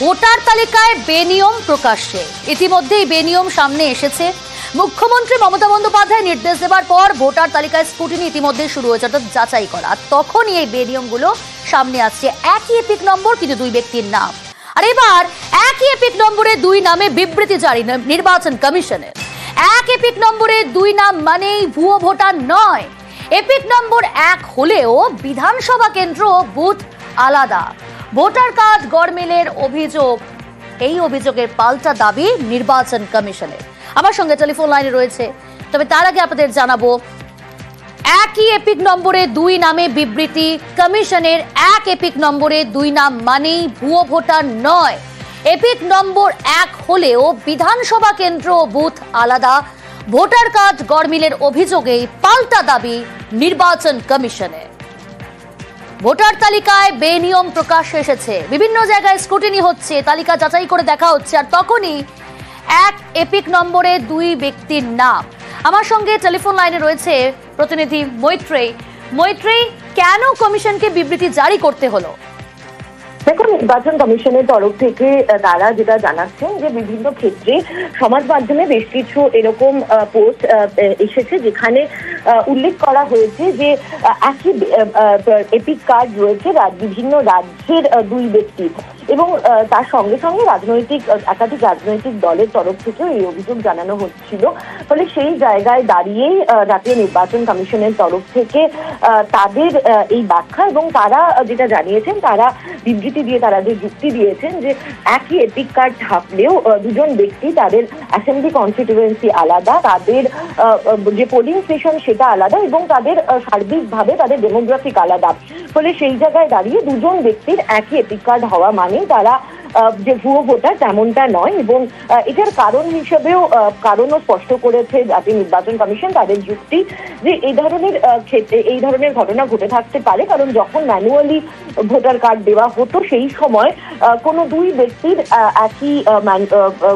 Voter তালিকায় বেনিয়ম প্রকাশ্যে। ইতিমধ্যেই বেনিয়ম সামনে এসেছে। মুখ্যমন্ত্রী মমতা বন্দ্যোপাধ্যায় নির্দেশ দেওয়ার পর ভোটার তালিকায় স্ক্রুটিনি ইতিমধ্যে শুরু হয়েছে, অর্থাৎ যাচাই করা। তখনই এই বেনিয়মগুলো সামনে আসছে। একই এপিক নম্বর, কিন্তু দুই ব্যক্তির নাম। আর এবার একই এপিক নম্বরে দুই নামে বিবৃতি জারি নির্বাচন কমিশনের। এক এপিক নম্বরে দুই নাম মানেই ভুয়ো ভোটার নয়। এপিক নম্বর এক হলেও বিধানসভা কেন্দ্র বুথ আলাদা। ভোটার কার্ড গড়মিলের অভিযোগ, এই অভিযোগের পাল্টা দাবি নির্বাচন কমিশনের। আমার সঙ্গে টেলিফোন লাইনে রয়েছে, তবে তার আগে আপনাদের জানাবো, একই এপিক নম্বরে দুই নামে বিবৃতি কমিশনের। এক এপিক নম্বরে দুই নাম মানেই ভুয়ো ভোটার নয়। এপিক নম্বর এক হলেও বিধানসভা কেন্দ্র বুথ আলাদা। ভোটার কার্ড গড়মিলের অভিযোগে পাল্টা দাবি নির্বাচন কমিশনের। ভোটার তালিকায় বেনিয়ম প্রকাশ এসেছে, বিভিন্ন জায়গায় স্ক্রুটিনি হচ্ছে, তালিকা যাচাই করে দেখা হচ্ছে, আর তখনই এক এপিক নম্বরে দুই ব্যক্তির নাম। আমার সঙ্গে টেলিফোন লাইনে রয়েছে প্রতিনিধি মৈত্রেয়ী। মৈত্রেয়ী, কেন কমিশনকে বিবৃতি জারি করতে হলো? দেখুন, নির্বাচন কমিশনের তরফ থেকে তারা যেটা জানাচ্ছেন যে বিভিন্ন ক্ষেত্রে সমাজ মাধ্যমে বেশ কিছু এরকম পোস্ট এসেছে যেখানে উল্লেখ করা হয়েছে যে একই এপিক কার্ড রয়েছে বিভিন্ন রাজ্যের দুই ব্যক্তি, এবং তার সঙ্গে সঙ্গে একাধিক রাজনৈতিক দলের তরফ থেকেও এই অভিযোগ জানানো হচ্ছিল। ফলে সেই জায়গায় দাঁড়িয়েই জাতীয় নির্বাচন কমিশনের তরফ থেকে তাদের এই ব্যাখ্যা, এবং তারা যেটা জানিয়েছেন, তারা বিবৃতি দিয়ে তারা যে যুক্তি দিয়েছেন যে একই এপিক কার্ড থাকলেও দুজন ব্যক্তি, তাদের অ্যাসেম্বলি কনস্টিটিউয়েন্সি আলাদা, তাদের যে পোলিং স্টেশন সেটা আলাদা, এবং তাদের সার্বিকভাবে তাদের ডেমোগ্রাফিক আলাদা। ফলে সেই জায়গায় দাঁড়িয়ে দুজন ব্যক্তির একই এপিক কার্ড হওয়া মানে তারা যে ভুয়ো ভোটার তেমনটা নয়। এবং এটার কারণ হিসেবেও কারণও স্পষ্ট করেছে জাতীয় নির্বাচন কমিশন। তাদের যুক্তি যে এই ধরনের ঘটনা ঘটে থাকতে পারে, কারণ যখন ম্যানুয়ালি ভোটার কার্ড দেওয়া হতো সেই সময় কোনো দুই ব্যক্তির একই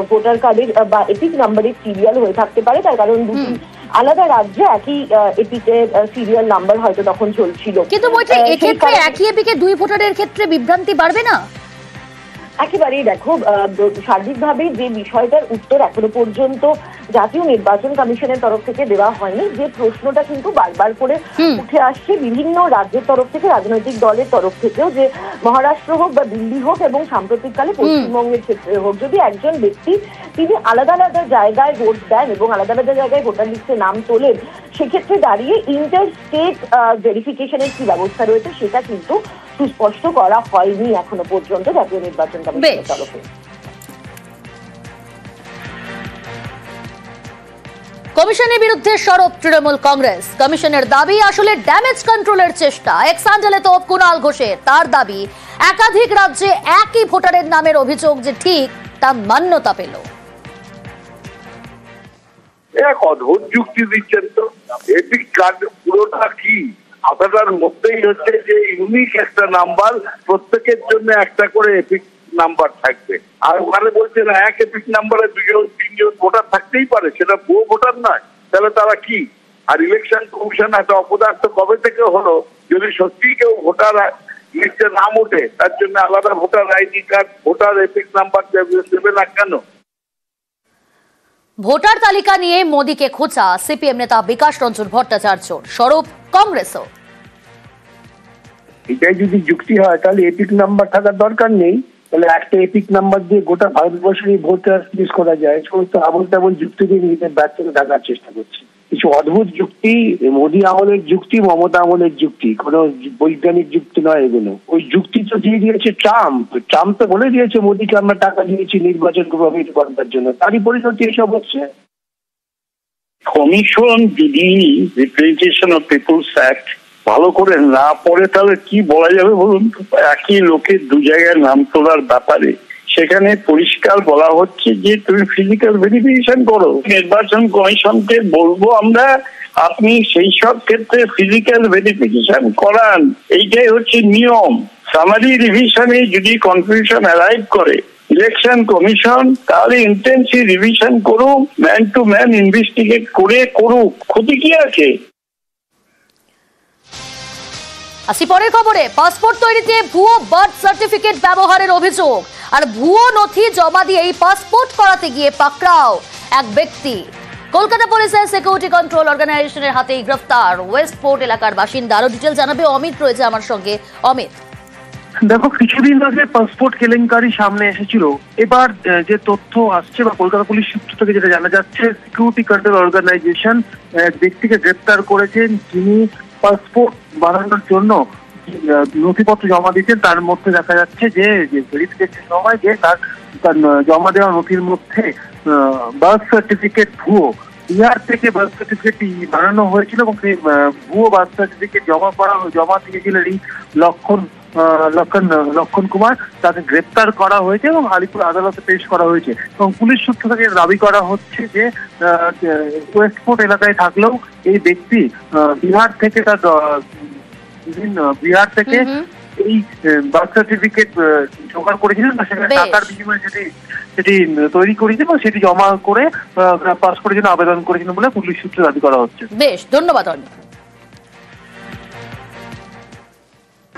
ভোটার কার্ডের বা এপিক নাম্বারের সিরিয়াল হয়ে থাকতে পারে, তার কারণ দুটি আলাদা রাজ্যে একই এপিকের সিরিয়াল নাম্বার হয়তো তখন চলছিল। কিন্তু এক্ষেত্রে একই এপিকে দুই ভোটারের ক্ষেত্রে বিভ্রান্তি বাড়বে না? একেবারেই দেখো, সার্বিকভাবে যে বিষয়টার উত্তর এখনো পর্যন্ত জাতীয় নির্বাচন কমিশনের তরফ থেকে দেওয়া হয়নি, যে প্রশ্নটা কিন্তু বারবার করে উঠে আসছে বিভিন্ন রাজ্যের তরফ থেকে, রাজনৈতিক দলের তরফ থেকেও, যে মহারাষ্ট্র হোক বা দিল্লি হোক এবং সাম্প্রতিককালে পশ্চিমবঙ্গের ক্ষেত্রে হোক, যদি একজন ব্যক্তি তিনি আলাদা আলাদা জায়গায় ভোট দেন এবং আলাদা আলাদা জায়গায় ভোটার লিস্টে নাম তোলেন, সেক্ষেত্রে দাঁড়িয়ে ইন্টার স্টেট ভেরিফিকেশনের কি ব্যবস্থা রয়েছে সেটা কিন্তু সুস্পষ্ট করা হয়নি এখনো পর্যন্ত জাতীয় নির্বাচন কমিশনের তরফে। কমিশনের বিরুদ্ধে সরব তৃণমূল কংগ্রেস। কমিশনের দাবি আসলে ড্যামেজ কন্ট্রোলের চেষ্টা। এক্সান্ডেলে তো কুণাল ঘোষের, তার দাবি একাধিক রাজ্যে একই ভোটারের নামের অভিযোগ যে ঠিক তা মান্যতা পেল। এক অদ্ভুত যুক্তি দিচ্ছেন তো। এপিক কার্ড পুরোটা কি আপনার মধ্যেই হচ্ছে যে ইউনিক একটা নাম্বার, প্রত্যেকের জন্য একটা করে এপিক নাম্বার থাকবে। আর ওখানে বলছে না এক এপিক নাম্বারে দুজন তিনজন ভোটার থাকতেই পারে, সেটা ভুয়ো ভোটার নয়। তাহলে তারা কি? আর ইলেকশন কমিশন একটা অপদার্থ কবে থেকে হলো? যদি সত্যি কেউ ভোটার লিস্টে নাম ওঠে, তার জন্য আলাদা voter ID card, voter epic number দেবে না কেন? ভোটার তালিকা নিয়ে মোদীকে খোঁচা সিপিএম নেতা বিকাশ রঞ্জন ভট্টাচার্য। সরব কংগ্রেসও। এটাই যদি যুক্তি হয় তাহলে এপিক নাম্বার থাকার দরকার নেই। তাহলে একটা এপিক নাম্বার দিয়ে গোটা ভারতবর্ষের ভোটার লিস্ট করা যায়। সমস্ত আবল তাবল যুক্তি দিয়ে নিজেদের ব্যর্থতা ঢাকার চেষ্টা করছে। কিছু অদ্ভুত যুক্তি, মোদী আমলের যুক্তি, মমতা আমলের যুক্তি, কোনো বৈজ্ঞানিক যুক্তি নয় এগুলো। ওই যুক্তি তো দিয়ে দিয়েছে ট্রাম্প। ট্রাম্প তো বলে দিয়েছে মোদীকে আমরা টাকা দিয়েছি নির্বাচন প্রভাবিত করার জন্য, তারই পরিণতি এসব হচ্ছে। কমিশন যদি রিপ্রেজেন্টেশন অফ পিপলস অ্যাক্ট ভালো করে না পড়ে তাহলে কি বলা যাবে বলুন? একই লোকের দু জায়গায় নাম তোলার ব্যাপারে সেখানে পরিষ্কার বলা হচ্ছে যে তুমি ফিজিক্যাল ভেরিফিকেশন করো। নির্বাচন কমিশনকে বলবো আমরা, আপনি সেই সব ক্ষেত্রে ফিজিক্যাল ভেরিফিকেশন করান। এইটাই হচ্ছে নিয়ম। সামারি রিভিশনে যদি কনফিউশন অ্যারাইভ করে ইলেকশন কমিশন, তাহলে ইন্টেন্সিভ রিভিশন করুক, ম্যান টু ম্যান ইনভেস্টিগেট করে করুক, ক্ষতি কি আছে? আসি পরের খবরে, পাসপোর্ট তৈরিতে ভুয়ো বার্থ সার্টিফিকেট ব্যবহারের অভিযোগ আর ভুয়ো নথি জমা দিয়ে এই পাসপোর্ট করাতে গিয়ে পাকড়াও এক ব্যক্তি। কলকাতা পুলিশের সিকিউরিটি কন্ট্রোল অর্গানাইজেশনের হাতেই গ্রেফতার ওয়েস্টপোর্ট এলাকার বাসিন্দা। আরো ডিটেল জানাবে অমিত, রয়েছে আমার সঙ্গে। অমিত, দেখো, কিছুদিন আগে পাসপোর্ট কেলেঙ্কারি সামনে এসেছিল। এবার যে তথ্য আসছে বা কলকাতা পুলিশ সূত্র থেকে যেটা জানা যাচ্ছে, সিকিউরিটি কন্ট্রোল অর্গানাইজেশন এক ব্যক্তিকে গ্রেপ্তার করেছেন, যিনি পাসপোর্ট বানানোর জন্য নথিপত্র জমা দিচ্ছেন। তার মধ্যে দেখা যাচ্ছে যে ভেরিফিকেশন সময় যে তার জমা দেওয়া নথির মধ্যে বার্থ সার্টিফিকেট ভুয়ো। বিহার থেকে বার্থ সার্টিফিকেট বানানো হয়েছিল এবং সেই ভুয়ো বার্থ সার্টিফিকেট জমা দিয়েছিলেন এই লক্ষণ কুমার। তাকে গ্রেপ্তার করা হয়েছে এবং আলিপুর আদালতে পেশ করা হয়েছে। এবং পুলিশ সূত্র থেকে দাবি করা হচ্ছে যে ওয়েস্টপোর্ট এলাকায় থাকলেও এই ব্যক্তি বিহার থেকে এই বার্থ সার্টিফিকেট জোগাড় করেছিলেন বা সেখানে টাকার বিনিময়ে সেটি তৈরি করেছেন এবং সেটি জমা করে পাসপোর্টের জন্য আবেদন করেছিলেন বলে পুলিশ সূত্রে দাবি করা হচ্ছে। বেশ, ধন্যবাদ অনিল।